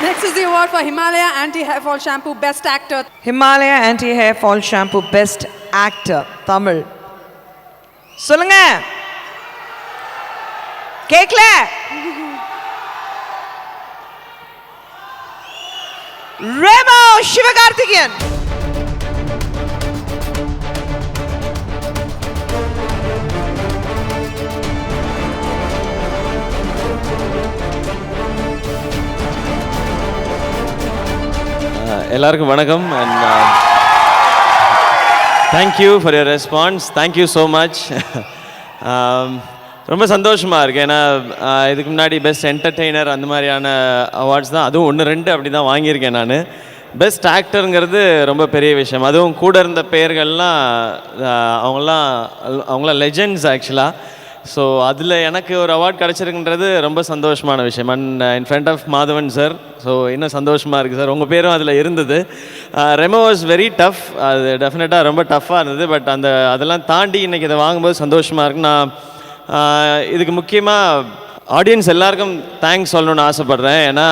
Next is the award for Himalaya Anti-Hair Fall Shampoo Best Actor. Himalaya Anti-Hair Fall Shampoo Best Actor, Tamil. சொல்லுங்க. கேக்கல? Remo Sivakarthikeyan. எல்லாருக்கும் வணக்கம் and thank you for your response. Thank you so much. ரொம்ப சந்தோஷமாக இருக்குது. ஏன்னா இதுக்கு முன்னாடி பெஸ்ட் என்டர்டெய்னர் அந்த மாதிரியான அவார்ட்ஸ் தான், அதுவும் 1-2 அப்படி தான் வாங்கியிருக்கேன் நான். பெஸ்ட் ஆக்டருங்கிறது ரொம்ப பெரிய விஷயம். அதுவும் கூட இருந்த பேர்கள்லாம் அவங்களாம் லெஜெண்ட்ஸ் ஆக்சுவலாக. ஸோ அதில் எனக்கு ஒரு அவார்ட் கிடச்சிருக்குன்றது ரொம்ப சந்தோஷமான விஷயம். And in front of Madhavan sir, so இன்னும் சந்தோஷமாக இருக்குது சார். உங்கள் பேரும் அதில் இருந்தது. Remo was very tough. அது டெஃபினட்டாக ரொம்ப டஃப்பாக இருந்தது. பட் அதெல்லாம் தாண்டி இன்றைக்கி இதை வாங்கும்போது சந்தோஷமாக இருக்குது. நான் இதுக்கு முக்கியமாக ஆடியன்ஸ் எல்லாருக்கும் தேங்க்ஸ் சொல்லணும்னு ஆசைப்பட்றேன். ஏன்னா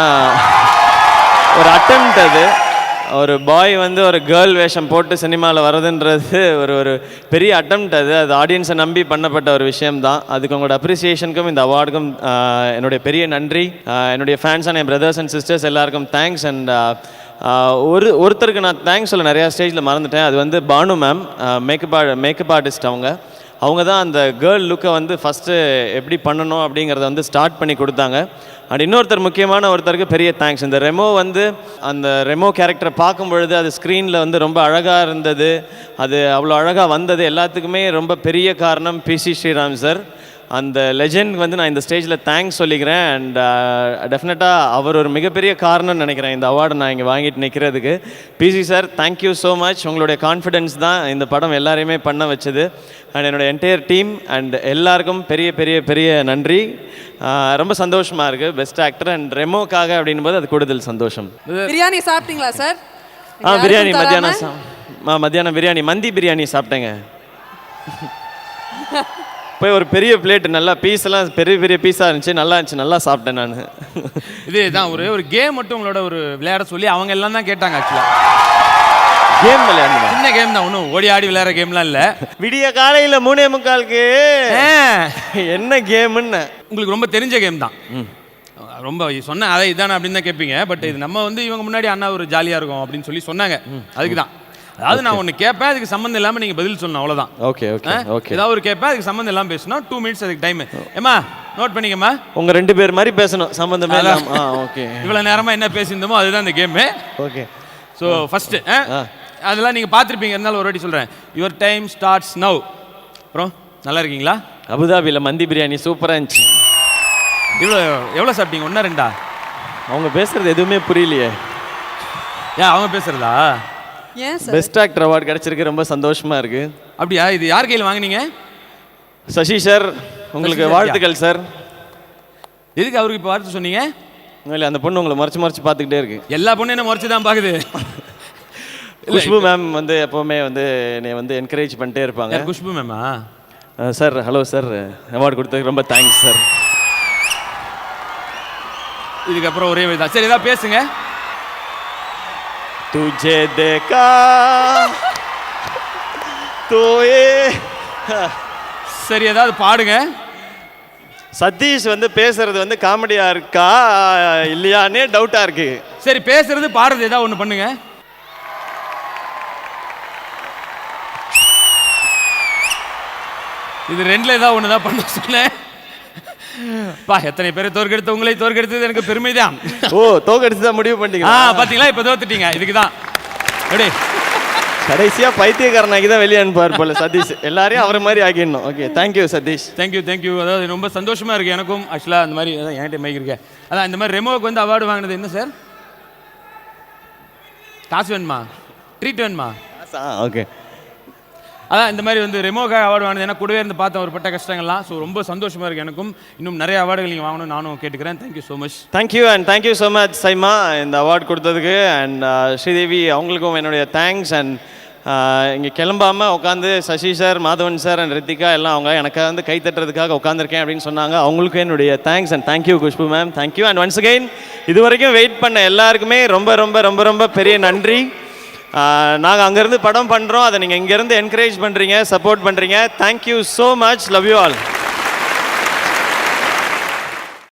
ஒரு அட்டெம்ப்ட் அது. ஒரு பாய் வந்து ஒரு கேர்ள் வேஷம் போட்டு சினிமாவில் வர்றதுன்றது ஒரு பெரிய அட்டெம்ப்ட். அது ஆடியன்ஸை நம்பி பண்ணப்பட்ட ஒரு விஷயம்தான். அதுக்கு உங்களோட அப்ரிசியேஷனுக்கும் இந்த அவார்டுக்கும் என்னுடைய பெரிய நன்றி. என்னுடைய ஃபேன்ஸான என் பிரதர்ஸ் அண்ட் சிஸ்டர்ஸ் எல்லாருக்கும் தேங்க்ஸ். அண்ட் ஒருத்தருக்கு நான் தேங்க்ஸ் சொல்ல நிறையா ஸ்டேஜில் மறந்துட்டேன். அது வந்து பானு மேம், மேக்கப் ஆர்டிஸ்ட். அவங்க தான் அந்த கேர்ள் லுக்கை வந்து ஃபஸ்ட்டு எப்படி பண்ணணும் அப்படிங்கிறத வந்து ஸ்டார்ட் பண்ணி கொடுத்தாங்க. அண்ட் இன்னொருத்தர் முக்கியமான ஒருத்தருக்கு பெரிய தேங்க்ஸ். இந்த ரெமோ வந்து அந்த ரெமோ கேரக்டரை பார்க்கும் பொழுது அது ஸ்க்ரீனில் வந்து ரொம்ப அழகாக இருந்தது. அது அவ்வளோ அழகாக வந்தது எல்லாத்துக்குமே ரொம்ப பெரிய காரணம் பிசி ஸ்ரீராம் சார். அந்த லெஜெண்ட் வந்து நான் இந்த ஸ்டேஜில் தேங்க்ஸ் சொல்லிக்கிறேன். அண்ட் டெஃபினட்டாக அவர் ஒரு மிகப்பெரிய காரணம்னு நினைக்கிறேன் இந்த அவார்டை நான் இங்கே வாங்கிட்டு நிற்கிறதுக்கு. PC sir, thank you so much. உங்களுடைய கான்ஃபிடென்ஸ் தான் இந்த படம் எல்லாரையுமே பண்ண வச்சது. அண்ட் என்னோடய என்டையர் டீம் அண்ட் எல்லாருக்கும் பெரிய பெரிய பெரிய நன்றி. ரொம்ப சந்தோஷமாக இருக்குது. பெஸ்ட் ஆக்டர் அண்ட் ரெமோக்காக அப்படின் போது அது கூடுதல் சந்தோஷம். பிரியாணி சாப்பிட்டீங்களா சார்? பிரியாணி மத்தியானம் பிரியாணி, மந்தி பிரியாணி சாப்பிட்டேங்க. போய் ஒரு பெரிய பிளேட், நல்லா பீஸெல்லாம் பெரிய பெரிய பீஸாக இருந்துச்சு, நல்லா இருந்துச்சு, நல்லா சாப்பிட்டேன் நான். இதே தான் ஒரு கேம் மட்டும் உங்களோட ஒரு விளையாட சொல்லி அவங்க எல்லாம் தான் கேட்டாங்க. ஆக்சுவலாக கேம் விளையாடணும், சின்ன கேம் தான், ஒன்றும் ஓடி ஆடி விளையாடுற கேம்லாம் இல்லை. விடிய காலையில் 3:45 என்ன கேமுன்னு உங்களுக்கு ரொம்ப தெரிஞ்ச கேம் தான். ரொம்ப சொன்னேன் அதை இதானே அப்படின்னு தான் கேட்பீங்க. பட் இது நம்ம வந்து இவங்க முன்னாடி அண்ணா ஒரு ஜாலியாக இருக்கும் அப்படின்னு சொல்லி சொன்னாங்க. அதுக்கு தான், அதாவது நான் ஒன்று கேட்பேன், அதுக்கு சம்மந்தம் இல்லாமல் நீங்கள் பதில் சொல்லணும், அவ்வளோதான். Okay okay okay. ஏதாவது ஒரு கேட்பேன், அதுக்கு சம்மந்தம் இல்லாமல் பேசணும். 2 மினிட்ஸ் அதுக்கு டைம். ஏமா நோட் பண்ணிக்கம்மா, உங்கள் 2 பேர் மாதிரி பேசணும், சம்மந்தமே இல்லாமல். ஓகே, இவ்வளோ நேரமாக என்ன பேசியிருந்தோமோ அதுதான் இந்த கேமு. ஓகே. ஸோ ஃபஸ்ட்டு அதெல்லாம் நீங்கள் பார்த்துருப்பீங்க, இருந்தாலும் ஒரு வாட்டி சொல்கிறேன். Your time starts now. அப்புறம் நல்லா இருக்கீங்களா? அபுதாபியில் மந்தி பிரியாணி சூப்பராக இருந்துச்சு. எவ்வளோ சாப்பிட்டீங்க? 1-2? அவங்க பேசுகிறது எதுவுமே புரியலையே. ஏன் அவங்க பேசுகிறதா? பெஸ்ட் ஆக்டர் அவார்டு கிடைச்சிருக்கு, ரொம்ப சந்தோஷமா இருக்கு. அப்படியா? இது யார் கையில் வாங்கினீங்க? சசி சார், உங்களுக்கு வாழ்த்துக்கள் சார். எதுக்கு அவருக்கு இப்போ வாழ்த்து சொன்னீங்க? இல்லை, அந்த பொண்ணு உங்களை மறைச்சு பார்த்துக்கிட்டே இருக்கு. எல்லா பொண்ணும் என்ன மறைச்சு தான் பார்க்குது. குஷ்பு மேம் வந்து எப்போவுமே வந்து என்னை வந்து என்கரேஜ் பண்ணிட்டே இருப்பாங்க. குஷ்பு மேமா? சார், ஹலோ சார், அவார்டு கொடுத்ததுக்கு ரொம்ப தேங்க்ஸ் சார். இதுக்கப்புறம் ஒரே தான். சரி, ஏதாவது பேசுங்க. तुझे देखा तो ये சரி, ஏதாவது பாடுங்க. சதீஷ் வந்து பேசுறது வந்து காமெடியா இருக்கா இல்லையானே டவுட்டா இருக்கு. சரி, பேசுறது பாடுறது ஏதாவது ஒன்று பண்ணுங்க. இது 2ல ஏதாவது ஒன்று தான் பண்ண சொன்னேன். பா, எத்தனை பேரை தோற்கெடுத்து உங்களை தோற்கெடுத்தது எனக்கு பெருமை தான். ஓ, தோற்கெடுத்து தான் முடிவு பண்ணிட்டீங்க. பாத்தீங்களா, இப்ப தோத்துட்டீங்க. இதுக்கு தான் கடைசியா பைத்தியக்காரனாக்கி தான் வெளியே அனுப்பார் போல சதீஷ். எல்லாரையும் அவரை மாதிரி ஆகிடணும். Okay, thank you Satish. தேங்க்யூ. அதாவது ரொம்ப சந்தோஷமா இருக்கு எனக்கும். ஆக்சுவலா அந்த மாதிரி என்கிட்ட மைக் இருக்கேன். அதான் இந்த மாதிரி ரெமோவுக்கு வந்து அவார்டு வாங்கினது என்ன சார்? காசு வேணுமா? ட்ரீட் வேணுமா? ஓகே. அதான் இந்த மாதிரி வந்து ரெமோக்காக அவார்டு வாங்கினது. ஏன்னா கூடவே இருந்து பார்த்தேன் ஒரு பட்ட கஷ்டங்கள்லாம். ஸோ ரொம்ப சந்தோஷமாக இருக்குது எனக்கும். இன்னும் நிறைய அவார்டுகள் நீங்கள் வாங்கணும் நானும் கேட்டுக்கிறேன். Thank you so much. Thank you and thank you so much SIMA இந்த அவார்டு கொடுத்ததுக்கு. அண்ட் ஸ்ரீதேவி அவங்களுக்கும் என்னுடைய தேங்க்ஸ். அண்ட் இங்கே கிளம்பாமல் உட்காந்து Sasi sir, Madhavan sir and Ritika எல்லாம் அவங்க எனக்கு வந்து கை தட்டுறதுக்காக உட்காந்துருக்கேன் அப்படின்னு சொன்னாங்க. அவங்களுக்கு என்னுடைய thanks and thank you Khushbu ma'am, thank you. And once again இது வரைக்கும் வெயிட் பண்ண எல்லாருக்குமே ரொம்ப ரொம்ப ரொம்ப ரொம்ப பெரிய நன்றி. நாங்கள் அங்கேருந்து படம் பண்ணுறோம், அதை நீங்கள் இங்கேருந்து என்கரேஜ் பண்ணுறீங்க, சப்போர்ட் பண்ணுறீங்க. Thank you so much. Love you all.